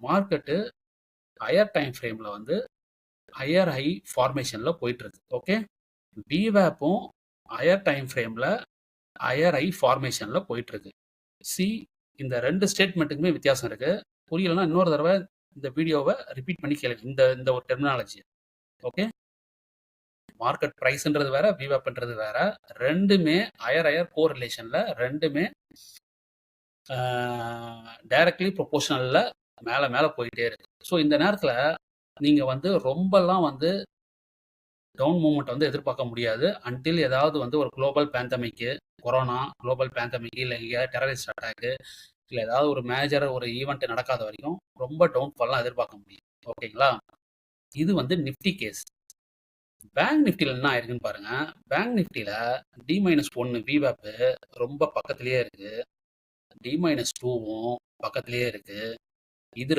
Market higher time ஃப்ரேம்ல வந்து higher high ஃபார்மேஷன்ல போயிட்டு இருக்கு. ஓகே, பிவேப்பும் ஹையர் டைம் ஃப்ரேம்ல ஹையர் ஹை ஃபார்மேஷன்ல போயிட்டு இருக்கு. சி, இந்த ரெண்டு ஸ்டேட்மெண்ட்டுக்குமே வித்தியாசம் இருக்கு. புரியலன்னா இன்னொரு தடவை இந்த வீடியோவை ரிப்பீட் பண்ணி கேளுங்க. இந்த இந்த ஒரு டெர்மினாலஜி. ஓகே, மார்க்கெட் ப்ரைஸ்ன்றது வேற, விவேப்ன்றது வேற. ரெண்டுமே ஹையர் ஹையர் கோரிலேஷன்ல, ரெண்டுமே டைரக்ட்லி ப்ரொபோஷனல்ல மேலே மேலே போயிட்டே இருக்கு. ஸோ இந்த நேரத்தில் நீங்கள் வந்து ரொம்பலாம் வந்து டவுன் மூவ்மெண்ட் வந்து எதிர்பார்க்க முடியாது. அன்டில் ஏதாவது வந்து ஒரு குளோபல் பேண்டமிக்கு, கொரோனா குளோபல் பேண்டமிக்கு, இல்லை எங்கேயாவது டெரரிஸ்ட் அட்டாக்கு, இல்லை ஏதாவது ஒரு மேஜர் ஒரு ஈவெண்ட் நடக்காத வரைக்கும் ரொம்ப டவுன் ஃபால்லாம் எதிர்பார்க்க முடியும். ஓகேங்களா? இது வந்து நிஃப்டி கேஸ். பேங்க் நிஃப்டியில் என்ன ஆயிருக்குன்னு பாருங்க. பேங்க் நிஃப்டியில் D-1 விவேப்பு ரொம்ப பக்கத்திலேயே இருக்கு, D-2வும் பக்கத்திலேயே இருக்கு. இது